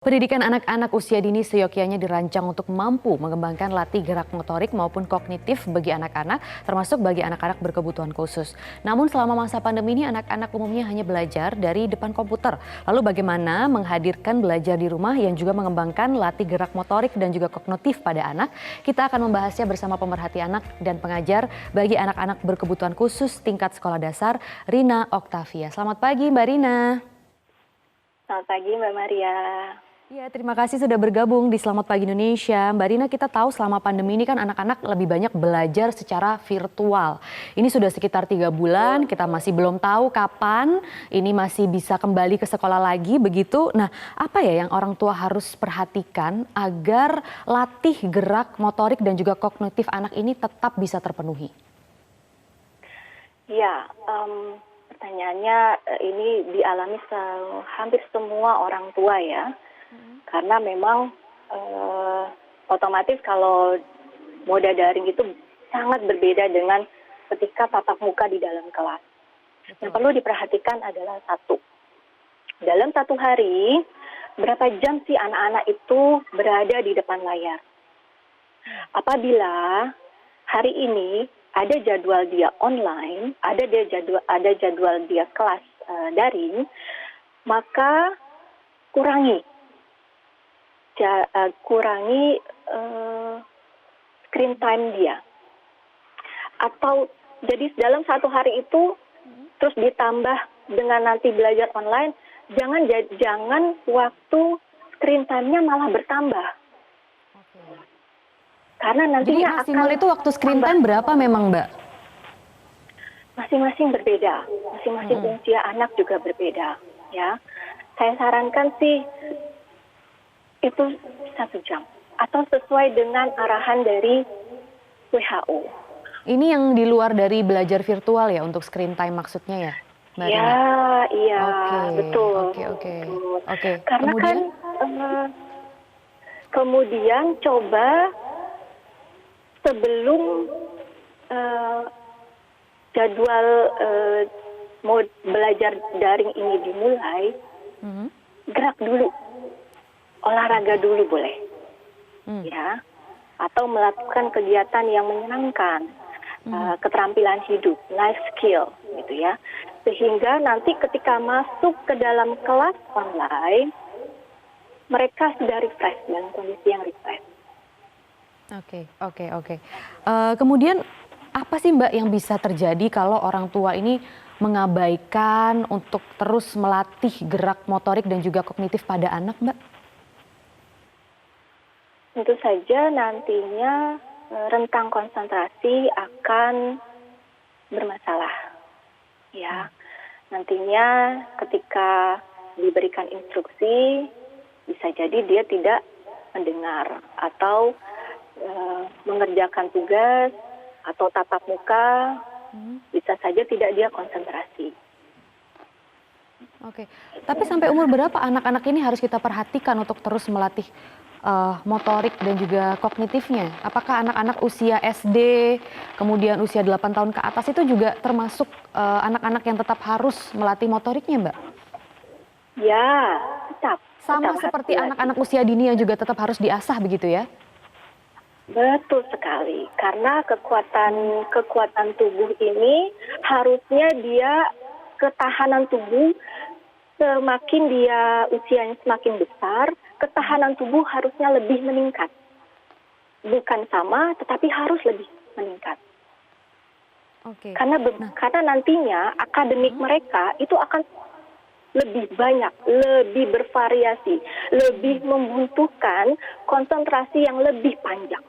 Pendidikan anak-anak usia dini seyogyanya dirancang untuk mampu mengembangkan latih gerak motorik maupun kognitif bagi anak-anak, termasuk bagi anak-anak berkebutuhan khusus. Namun selama masa pandemi ini anak-anak umumnya hanya belajar dari depan komputer. Lalu bagaimana menghadirkan belajar di rumah yang juga mengembangkan latih gerak motorik dan juga kognitif pada anak? Kita akan membahasnya bersama pemerhati anak dan pengajar bagi anak-anak berkebutuhan khusus tingkat sekolah dasar, Rina Oktavia. Selamat pagi Mbak Rina. Selamat pagi Mbak Maria. Ya, terima kasih sudah bergabung di Selamat Pagi Indonesia. Mbak Rina, kita tahu selama pandemi ini kan anak-anak lebih banyak belajar secara virtual. Ini sudah sekitar 3 bulan, kita masih belum tahu kapan ini masih bisa kembali ke sekolah lagi begitu. Nah, apa ya yang orang tua harus perhatikan agar latih gerak motorik dan juga kognitif anak ini tetap bisa terpenuhi? Ya, pertanyaannya ini dialami hampir semua orang tua ya. Karena memang otomatis kalau moda daring itu sangat berbeda dengan ketika tatap muka di dalam kelas. Yang perlu diperhatikan adalah dalam satu hari berapa jam sih anak-anak itu berada di depan layar. Apabila hari ini ada jadwal dia online, ada jadwal dia kelas daring, maka kurangi screen time dia. Atau jadi dalam satu hari itu terus ditambah dengan nanti belajar online, jangan waktu screen time-nya malah bertambah. Karena nantinya jadi maksimal itu waktu screen time berapa memang Mbak? Masing-masing berbeda, masing-masing usia anak juga berbeda. Ya, saya sarankan sih itu 1 jam atau sesuai dengan arahan dari WHO. Ini yang di luar dari belajar virtual ya untuk screen time maksudnya ya, Mbak Rina? Iya, betul. Oke. Karena Kemudian? Kemudian coba sebelum jadwal belajar daring ini dimulai, gerak dulu. Olahraga dulu boleh, ya, atau melakukan kegiatan yang menyenangkan, keterampilan hidup, life skill, gitu ya, sehingga nanti ketika masuk ke dalam kelas online, mereka sudah refresh dalam kondisi yang refresh. Oke. Kemudian apa sih Mbak yang bisa terjadi kalau orang tua ini mengabaikan untuk terus melatih gerak motorik dan juga kognitif pada anak, Mbak? Tentu saja nantinya rentang konsentrasi akan bermasalah. Ya, nantinya ketika diberikan instruksi bisa jadi dia tidak mendengar atau mengerjakan tugas atau tatap muka bisa saja tidak dia konsentrasi. Oke, tapi sampai umur berapa anak-anak ini harus kita perhatikan untuk terus melatih motorik dan juga kognitifnya? Apakah anak-anak usia SD, kemudian usia 8 tahun ke atas itu juga termasuk anak-anak yang tetap harus melatih motoriknya, Mbak? Ya, Sama seperti anak-anak usia dini yang juga tetap harus diasah begitu ya? Betul sekali, karena kekuatan tubuh ini harusnya dia ketahanan tubuh semakin dia usianya semakin besar, ketahanan tubuh harusnya lebih meningkat. Bukan sama, tetapi harus lebih meningkat. Karena nantinya akademik mereka itu akan lebih banyak, lebih bervariasi, lebih membutuhkan konsentrasi yang lebih panjang.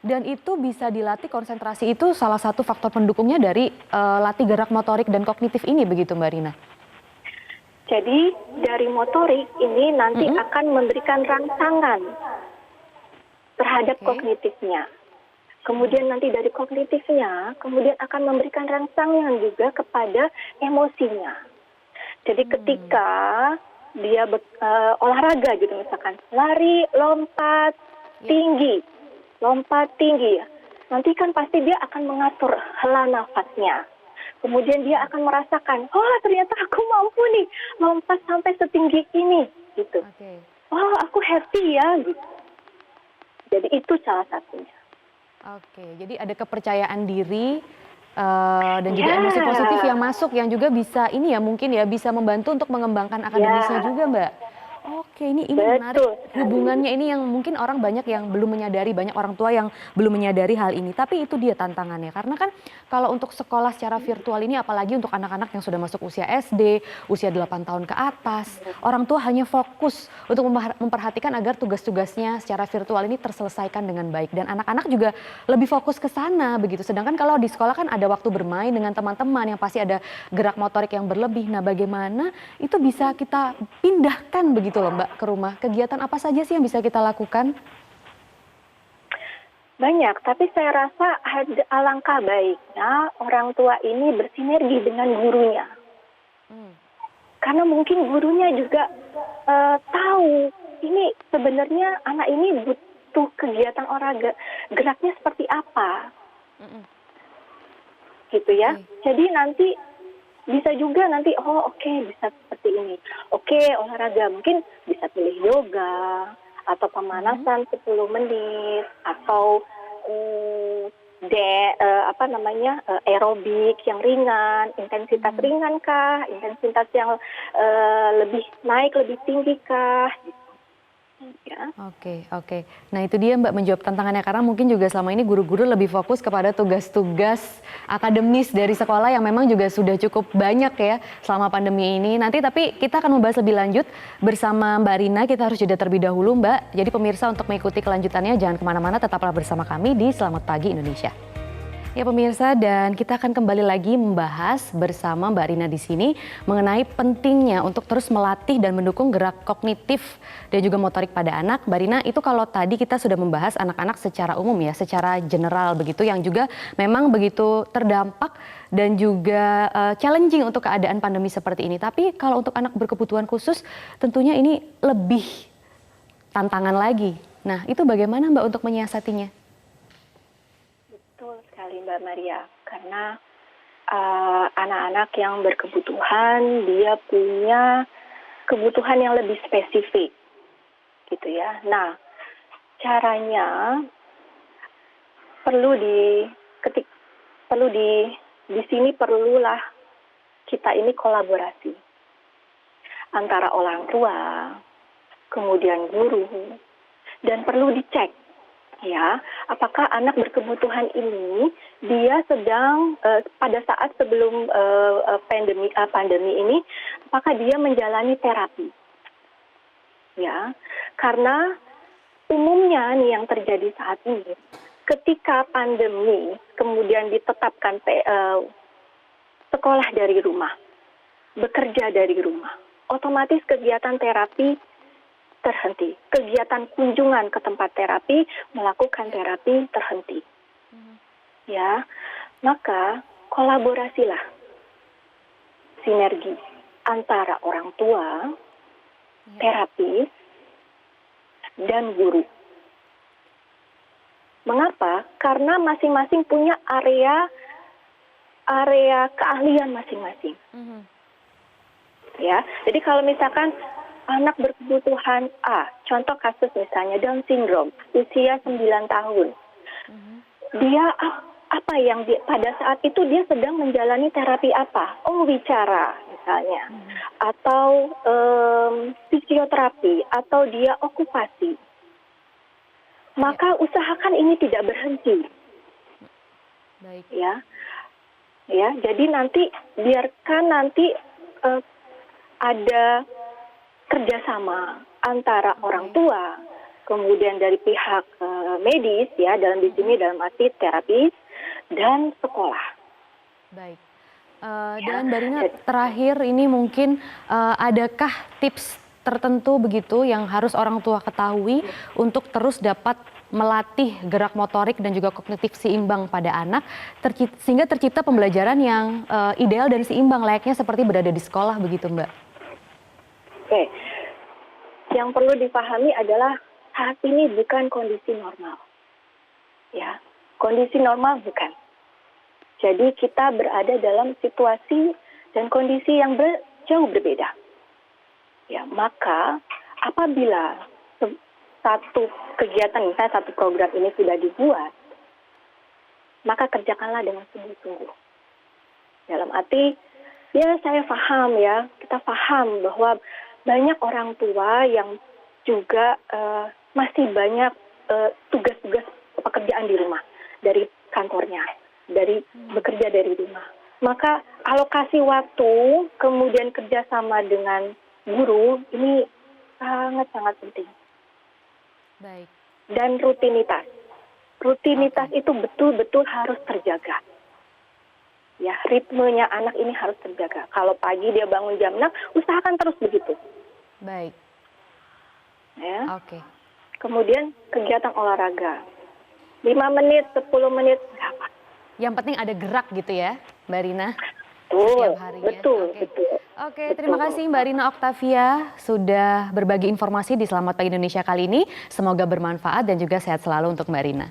Dan itu bisa dilatih, konsentrasi itu salah satu faktor pendukungnya dari latih gerak motorik dan kognitif ini begitu Mbak Rina? Jadi dari motorik ini nanti akan memberikan rangsangan terhadap kognitifnya. Kemudian nanti dari kognitifnya, kemudian akan memberikan rangsangan juga kepada emosinya. Jadi ketika dia olahraga gitu misalkan, lari, lompat tinggi, nanti kan pasti dia akan mengatur hela nafasnya. Kemudian dia akan merasakan, oh ternyata aku mampu nih lompat sampai setinggi ini, gitu. oh aku happy ya gitu. Jadi itu salah satunya. Oke, jadi ada kepercayaan diri dan juga emosi positif Ya, yang masuk yang juga bisa ini ya mungkin ya bisa membantu untuk mengembangkan akademisnya ya, juga, Mbak. Oke, ini menarik betul sekali. hubungannya ini yang mungkin orang banyak yang belum menyadari, banyak orang tua yang belum menyadari hal ini. Tapi itu dia tantangannya. Karena kan kalau untuk sekolah secara virtual ini apalagi untuk anak-anak yang sudah masuk usia SD, usia 8 tahun ke atas, orang tua hanya fokus untuk memperhatikan agar tugas-tugasnya secara virtual ini terselesaikan dengan baik dan anak-anak juga lebih fokus ke sana begitu. Sedangkan kalau di sekolah kan ada waktu bermain dengan teman-teman yang pasti ada gerak motorik yang berlebih. Nah, bagaimana itu bisa kita pindahkan begitu loh Mbak ke rumah? Kegiatan apa saja sih yang bisa kita lakukan? Banyak, tapi saya rasa ada alangkah baiknya orang tua ini bersinergi dengan gurunya. Hmm. Karena mungkin gurunya juga tahu ini sebenarnya anak ini butuh kegiatan olahraga, geraknya seperti apa, Mm-mm. gitu ya. Oke. Jadi nanti bisa juga nanti, oh oke, bisa seperti ini. Oke, olahraga mungkin bisa pilih yoga atau Mhm. pemanasan 10 menit atau apa namanya aerobik yang ringan, intensitas Mhm. ringan kah, intensitas yang lebih naik lebih tinggi kah, gitu ya. Oke, oke. Nah itu dia Mbak menjawab tantangannya karena mungkin juga selama ini guru-guru lebih fokus kepada tugas-tugas akademis dari sekolah yang memang juga sudah cukup banyak ya selama pandemi ini. Nanti tapi kita akan membahas lebih lanjut bersama Mbak Rina, kita harus jeda terlebih dahulu Mbak. Jadi pemirsa untuk mengikuti kelanjutannya jangan kemana-mana, tetaplah bersama kami di Selamat Pagi Indonesia. Ya pemirsa, dan kita akan kembali lagi membahas bersama Mbak Rina di sini mengenai pentingnya untuk terus melatih dan mendukung gerak kognitif dan juga motorik pada anak. Mbak Rina, itu kalau tadi kita sudah membahas anak-anak secara umum ya, secara general begitu yang juga memang begitu terdampak dan juga challenging untuk keadaan pandemi seperti ini. Tapi kalau untuk anak berkebutuhan khusus tentunya ini lebih tantangan lagi. Nah, itu bagaimana Mbak untuk menyiasatinya? Betul sekali Mbak Maria, karena anak-anak yang berkebutuhan dia punya kebutuhan yang lebih spesifik, gitu ya. Nah, caranya perlu di ketik perlu di sini perlulah kita ini kolaborasi antara orang tua, kemudian guru, dan perlu dicek ya, apakah anak berkebutuhan ini dia sedang pada saat sebelum pandemi ini, apakah dia menjalani terapi, ya? Karena umumnya nih yang terjadi saat ini, ketika pandemi kemudian ditetapkan sekolah dari rumah, bekerja dari rumah, otomatis kegiatan terapi terhenti. Kegiatan kunjungan ke tempat terapi, melakukan terapi terhenti. Ya, maka kolaborasilah, sinergi antara orang tua, terapis, dan guru. Mengapa? Karena masing-masing punya area keahlian masing-masing. Ya, jadi kalau misalkan anak berkebutuhan A, contoh kasus misalnya Down syndrome, usia 9 tahun. Dia apa yang pada saat itu dia sedang menjalani terapi apa? Oh, bicara misalnya. Atau fisioterapi atau dia okupasi. Maka usahakan ini tidak berhenti. Baik. Ya. Ya, jadi biarkan nanti ada kerjasama antara orang tua, kemudian dari pihak medis ya, dalam di sini dalam arti terapis dan sekolah. Baik. Ya, Dan Mbak Rina terakhir ini mungkin adakah tips tertentu begitu yang harus orang tua ketahui untuk terus dapat melatih gerak motorik dan juga kognitif seimbang pada anak sehingga tercipta pembelajaran yang ideal dan seimbang layaknya seperti berada di sekolah begitu Mbak? Oke, yang perlu dipahami adalah saat ini bukan kondisi normal. Ya, kondisi normal bukan. Jadi kita berada dalam situasi dan kondisi yang jauh berbeda. Ya, maka apabila satu kegiatan, misalnya satu program ini sudah dibuat, maka kerjakanlah dengan sungguh-sungguh. Dalam arti, ya saya paham ya, kita paham bahwa banyak orang tua yang juga masih banyak tugas-tugas pekerjaan di rumah, dari kantornya, dari bekerja dari rumah. Maka alokasi waktu, kemudian kerjasama dengan guru, ini sangat-sangat penting. Baik. Dan rutinitas. Rutinitas itu betul-betul harus terjaga. Ya, ritmenya anak ini harus terjaga. Kalau pagi dia bangun jam 6, usahakan terus begitu. Baik. Ya. Oke. Kemudian kegiatan olahraga. 5 menit, 10 menit, berapa? Yang penting ada gerak gitu ya, Mbak Rina? Betul, Setiap harinya. betul, Oke. betul. Oke, terima kasih Mbak Rina Oktavia sudah berbagi informasi di Selamat Pagi Indonesia kali ini. Semoga bermanfaat dan juga sehat selalu untuk Mbak Rina.